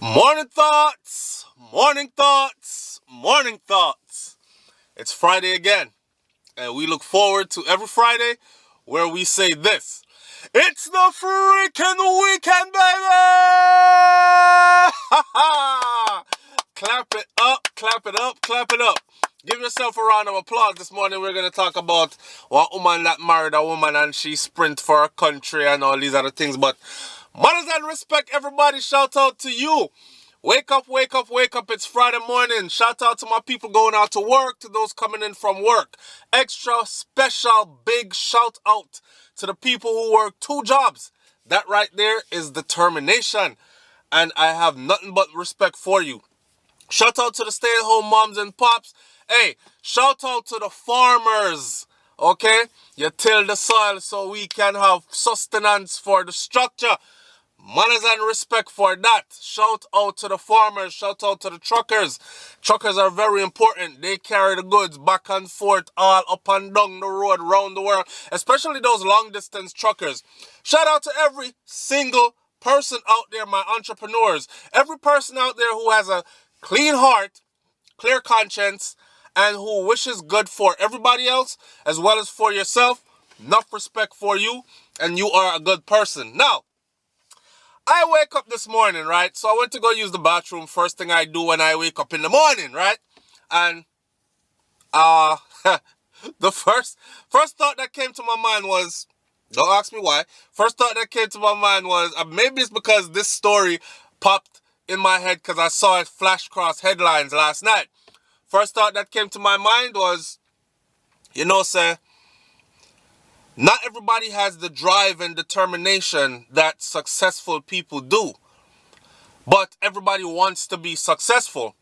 Morning thoughts, morning thoughts, morning thoughts. It's Friday again, and we look forward to every Friday where we say this. It's the freaking weekend, baby! Clap it up, clap it up, clap it up. Give yourself a round of applause. This morning we're going to talk about one woman that married a woman and she sprint for her country and all these other things. But mothers and respect, everybody, shout out to you. Wake up, wake up, wake up. It's Friday morning. Shout out to my people going out to work, to those coming in from work. Extra special big shout out to the people who work 2 jobs. That right there is determination. And I have nothing but respect for you. Shout out to the stay-at-home moms and pops. Hey, shout out to the farmers. Okay? You till the soil so we can have sustenance for the structure. Manners and respect for that. Shout out to the farmers. Shout out to the truckers. Truckers are very important. They carry the goods back and forth all up and down the road around the world. Especially those long distance truckers. Shout out to every single person out there, my entrepreneurs. Every person out there who has a clean heart, clear conscience, and who wishes good for everybody else as well as for yourself. Enough respect for you, and you are a good person. Now, I wake up this morning, right? So I went to go use the bathroom. First thing I do when I wake up in the morning, right? And the first thought that came to my mind was, don't ask me why. First thought that came to my mind was, maybe it's because this story popped in my head because I saw it flash across headlines last night. First thought that came to my mind was, sir, not everybody has the drive and determination that successful people do. But everybody wants to be successful.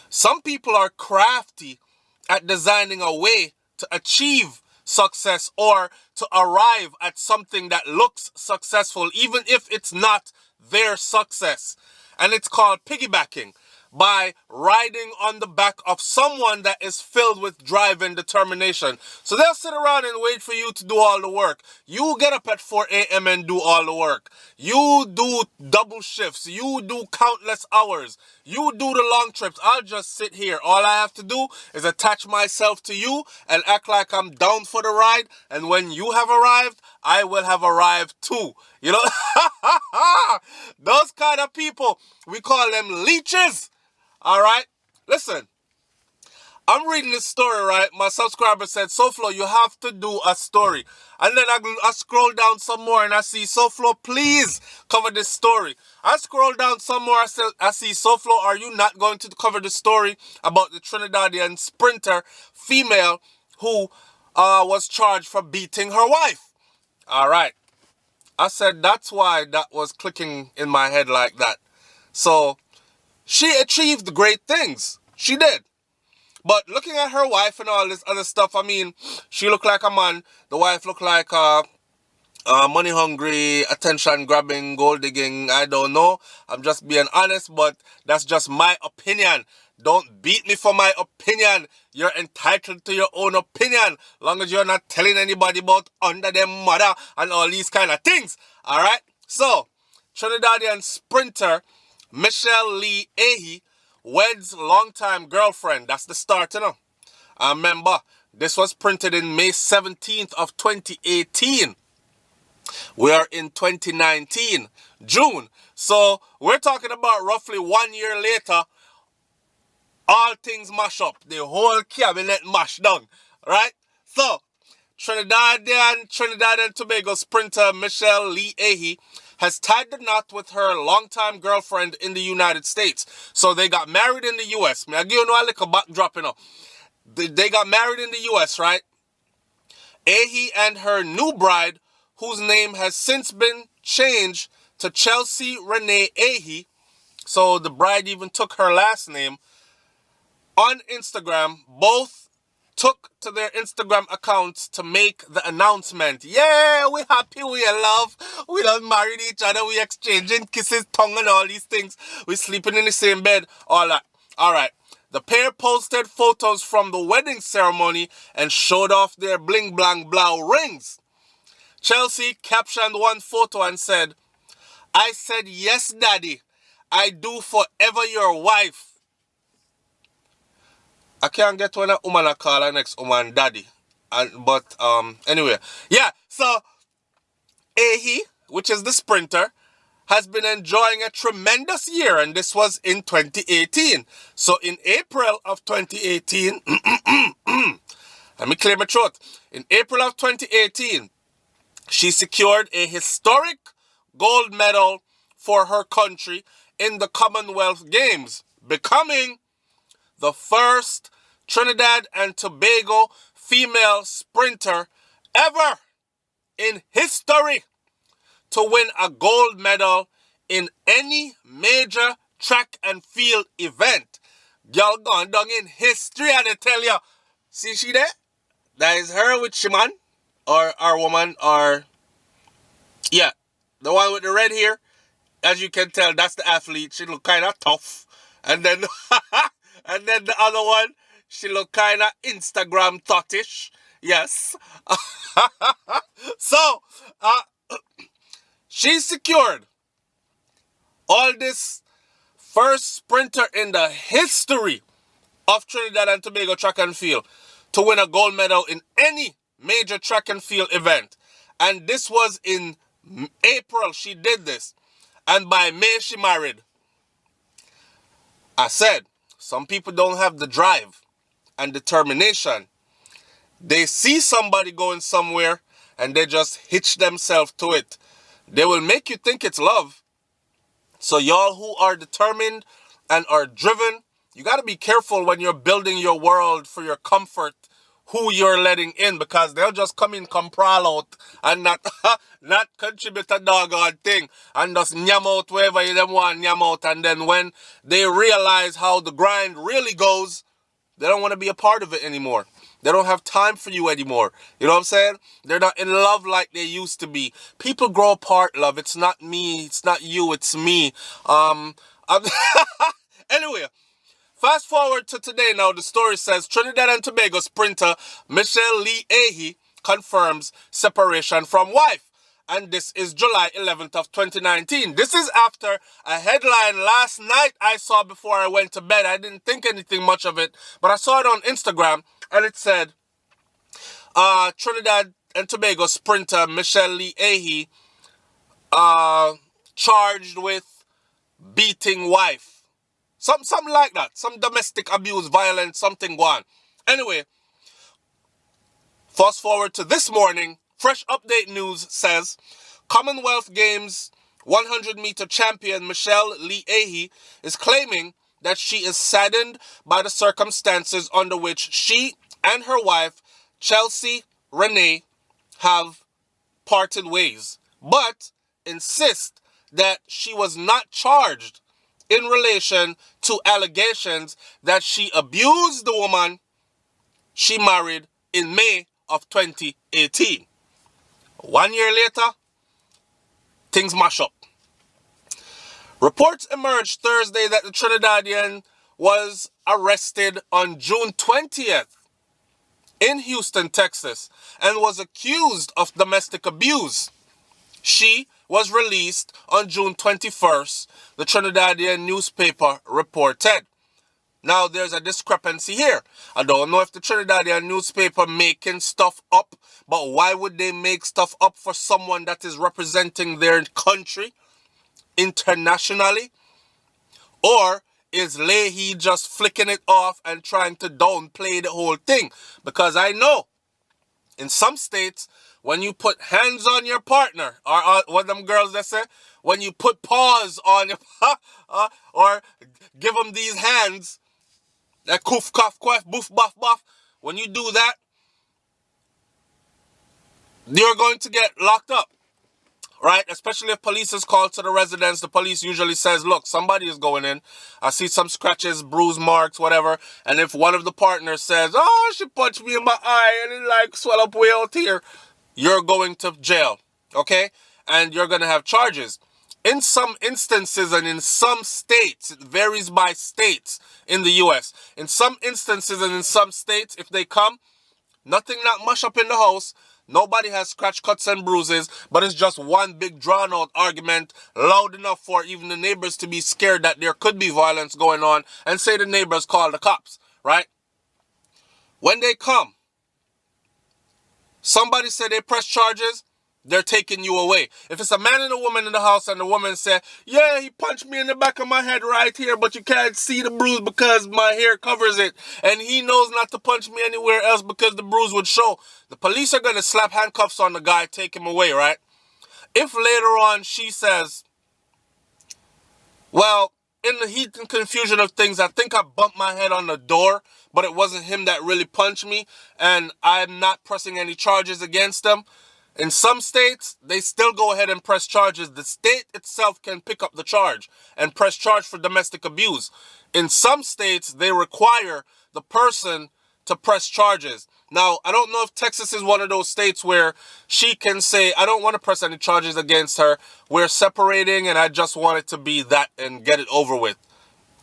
Some people are crafty at designing a way to achieve success or to arrive at something that looks successful, even if it's not their success. And it's called piggybacking, by riding on the back of someone that is filled with drive and determination. So they'll sit around and wait for you to do all the work. You get up at 4 a.m. and do all the work. You do double shifts. You do countless hours. You do the long trips. I'll just sit here. All I have to do is attach myself to you and act like I'm down for the ride. And when you have arrived, I will have arrived too. Those kind of people, we call them leeches. All right, listen, I'm reading this story, right? My subscriber said, SouFlo, you have to do a story. And then I scroll down some more and I see, SouFlo, please cover this story. I scroll down some more, I see, SouFlo, are you not going to cover the story about the Trinidadian sprinter female who was charged for beating her wife? All right. I said, that's why that was clicking in my head like that. So she achieved great things. She did. But looking at her wife and all this other stuff, I mean, she looked like a man. The wife looked like money hungry, attention grabbing, gold digging. I don't know. I'm just being honest, but that's just my opinion. Don't beat me for my opinion. You're entitled to your own opinion, long as you're not telling anybody about under their mother and all these kind of things. All right? So, Trinidadian sprinter Michelle Lee Ahey weds longtime girlfriend. That's the start, remember, this was printed in May 17th of 2018. We are in 2019, June. So we're talking about roughly 1 year later, all things mash up. The whole cabinet mash down, right? So, Trinidad and Tobago sprinter Michelle Lee Ahey has tied the knot with her longtime girlfriend in the United States. So they got married in the U.S. May I give you a little backdrop, They got married in the U.S., right? Ahey and her new bride, whose name has since been changed to Chelsea Renee Ahey, so the bride even took her last name, on Instagram, both took to their Instagram accounts to make the announcement. Yeah, we happy, we in love. We done married each other. We exchanging kisses, tongue and all these things. We sleeping in the same bed. All that. All right. The pair posted photos from the wedding ceremony and showed off their bling blang blow rings. Chelsea captioned one photo and said, I said yes, daddy. I do forever your wife. I can't get one woman I call her next woman daddy. But anyway. Yeah, so Ahi, which is the sprinter, has been enjoying a tremendous year, and this was in 2018. So in April of 2018, let me clear my throat. In April of 2018, she secured a historic gold medal for her country in the Commonwealth Games, becoming the first Trinidad and Tobago female sprinter ever in history to win a gold medal in any major track and field event. Y'all gone down in history, and they tell you, see she there? That is her with she man, or our woman, or, yeah, the one with the red hair. As you can tell, that's the athlete. She look kind of tough. And then, and then the other one, she look kind of Instagram thottish. Yes. So, she secured all this first sprinter in the history of Trinidad and Tobago track and field to win a gold medal in any major track and field event. And this was in April she did this. And by May she married. I said, some people don't have the drive and determination. They see somebody going somewhere and they just hitch themselves to it. They will make you think it's love. So y'all who are determined and are driven, you got to be careful when you're building your world for your comfort, who you're letting in, because they'll just come in, come prowl out, and not contribute a doggone thing, and just nyam out wherever you them want nyam out, and then when they realize how the grind really goes, they don't want to be a part of it anymore. They don't have time for you anymore. You know what I'm saying? They're not in love like they used to be. People grow apart, love. It's not me. It's not you. It's me. Anyway, fast forward to today now. The story says Trinidad and Tobago sprinter Michelle Lee Ahi confirms separation from wife. And this is July 11th of 2019. This is after a headline last night I saw before I went to bed. I didn't think anything much of it, but I saw it on Instagram, and it said, Trinidad and Tobago sprinter Michelle Lee Ahi charged with beating wife. Something like that. Some domestic abuse, violence, something going. Anyway, fast forward to this morning. Fresh update news says Commonwealth Games 100-meter champion Michelle Lee Ahi is claiming that she is saddened by the circumstances under which she and her wife, Chelsea Renee, have parted ways, but insists that she was not charged in relation to allegations that she abused the woman she married in May of 2018. 1 year later, things mash up. Reports emerged Thursday that the Trinidadian was arrested on June 20th in Houston, Texas, and was accused of domestic abuse. She was released on June 21st, the Trinidadian newspaper reported. Now, there's a discrepancy here. I don't know if the Trinidadian newspaper making stuff up, but why would they make stuff up for someone that is representing their country internationally? Or is Leahy just flicking it off and trying to downplay the whole thing? Because I know in some states, when you put hands on your partner, or what them girls that say, when you put paws on your or give them these hands, that coof, cough, quaff, boof, buff, buff. When you do that, you're going to get locked up, right? Especially if police is called to the residence. The police usually says, look, somebody is going in. I see some scratches, bruise marks, whatever. And if one of the partners says, oh, she punched me in my eye and it like swell up way out here, you're going to jail, okay? And you're going to have charges. In some instances and in some states, it varies by states in the U.S. In some instances and in some states, if they come, nothing not much up in the house, Nobody has scratch, cuts, and bruises, but it's just one big drawn-out argument, loud enough for even the neighbors to be scared that there could be violence going on, and say the neighbors call the cops, right? When they come, somebody said they press charges, they're taking you away. If it's a man and a woman in the house and the woman said, yeah, he punched me in the back of my head right here, but you can't see the bruise because my hair covers it, and he knows not to punch me anywhere else because the bruise would show, the police are going to slap handcuffs on the guy, take him away, right? If later on she says, well, in the heat and confusion of things, I think I bumped my head on the door, but it wasn't him that really punched me, and I'm not pressing any charges against him. In some states, they still go ahead and press charges. The state itself can pick up the charge and press charge for domestic abuse. In some states, they require the person to press charges. Now, I don't know if Texas is one of those states where she can say, I don't want to press any charges against her. We're separating and I just want it to be that and get it over with.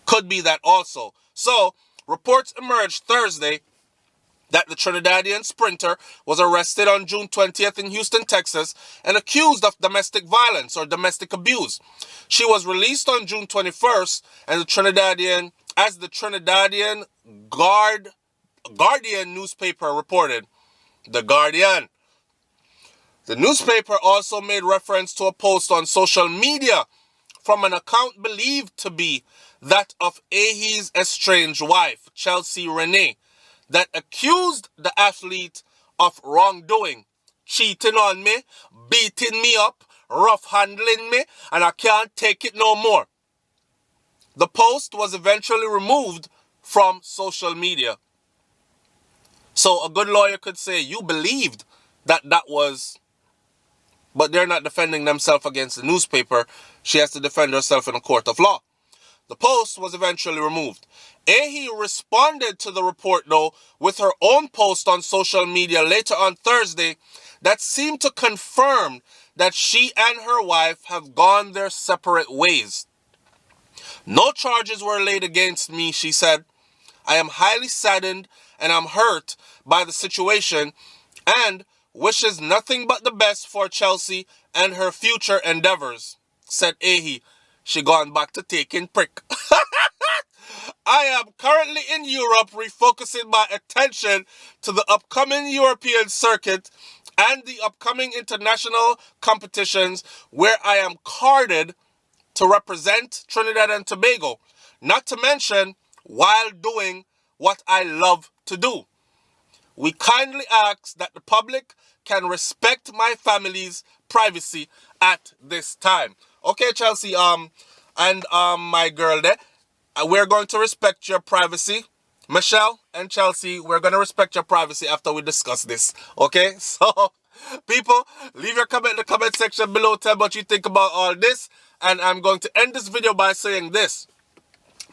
Could be that also. So, reports emerged Thursday that the Trinidadian Sprinter was arrested on June 20th in Houston, Texas, and accused of domestic violence or domestic abuse. She was released on June 21st, and the Trinidadian Guardian newspaper reported. The Guardian. The newspaper also made reference to a post on social media from an account believed to be that of Ahi's estranged wife, Chelsea Renee, that accused the athlete of wrongdoing, cheating on me, beating me up, rough handling me, and I can't take it no more. The post was eventually removed from social media. So a good lawyer could say, you believed that was, but they're not defending themselves against the newspaper. She has to defend herself in a court of law. The post was eventually removed. Ahi responded to the report, though, with her own post on social media later on Thursday that seemed to confirm that she and her wife have gone their separate ways. No charges were laid against me, she said. I am highly saddened and I'm hurt by the situation and wishes nothing but the best for Chelsea and her future endeavors, said Ahi. She gone back to taking prick. I am currently in Europe refocusing my attention to the upcoming European circuit and the upcoming international competitions where I am carded to represent Trinidad and Tobago, not to mention while doing what I love to do. We kindly ask that the public can respect my family's privacy at this time. Okay, Chelsea, and my girl there, we're going to respect your privacy. Michelle and Chelsea, we're going to respect your privacy after we discuss this. Okay? So, people, leave your comment in the comment section below. Tell me what you think about all this. And I'm going to end this video by saying this.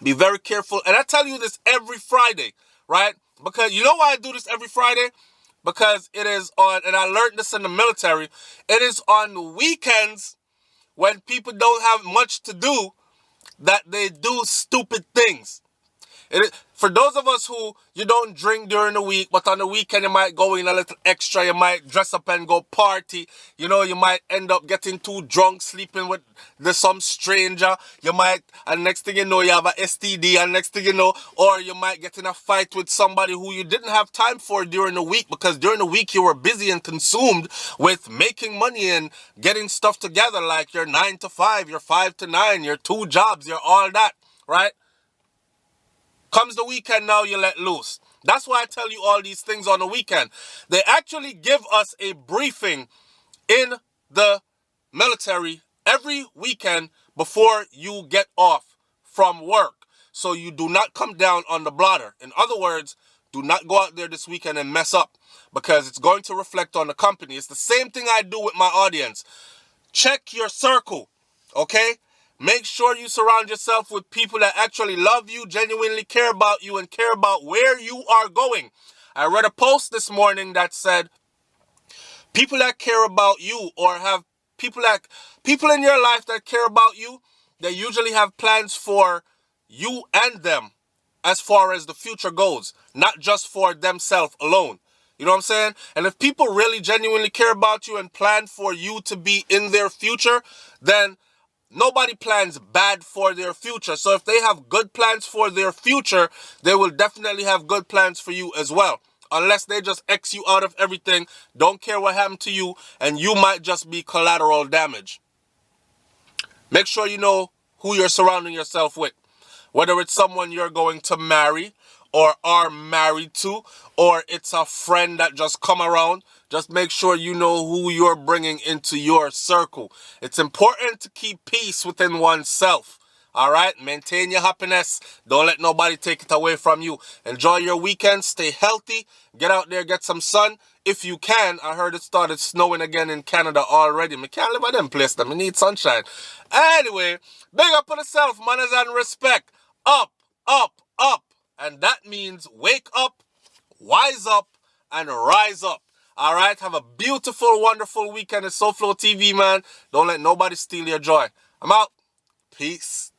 Be very careful. And I tell you this every Friday, right? Because you know why I do this every Friday? Because it is on, and I learned this in the military, it is on the weekends when people don't have much to do that they do stupid things. For those of us who you don't drink during the week, but on the weekend you might go in a little extra, you might dress up and go party, you know, you might end up getting too drunk, sleeping with some stranger, you might, and next thing you know, you have a STD, and next thing you know, or you might get in a fight with somebody who you didn't have time for during the week, because during the week you were busy and consumed with making money and getting stuff together, like your 9 to 5, your 5 to 9, your 2 jobs, your all that, right? Comes the weekend, now you let loose. That's why I tell you all these things on the weekend. They actually give us a briefing in the military every weekend before you get off from work. So you do not come down on the blotter. In other words, do not go out there this weekend and mess up, because it's going to reflect on the company. It's the same thing I do with my audience. Check your circle, okay? Make sure you surround yourself with people that actually love you, genuinely care about you, and care about where you are going. I read a post this morning that said, people that care about you, or have people in your life that care about you, they usually have plans for you and them as far as the future goes, not just for themselves alone. You know what I'm saying? And if people really genuinely care about you and plan for you to be in their future, then nobody plans bad for their future. So if they have good plans for their future, they will definitely have good plans for you as well. Unless they just X you out of everything, don't care what happened to you, and you might just be collateral damage. Make sure you know who you're surrounding yourself with. Whether it's someone you're going to marry or are married to, or it's a friend that just come around, just make sure you know who you're bringing into your circle. It's important to keep peace within oneself. All right? Maintain your happiness. Don't let nobody take it away from you. Enjoy your weekend. Stay healthy. Get out there, get some sun. If you can, I heard it started snowing again in Canada already. I can't live at them place. I need sunshine. Anyway, big up on yourself, manners and respect. Up, up, up. And that means wake up, wise up, and rise up. All right? Have a beautiful, wonderful weekend. It's SouFLoTV, man. Don't let nobody steal your joy. I'm out. Peace.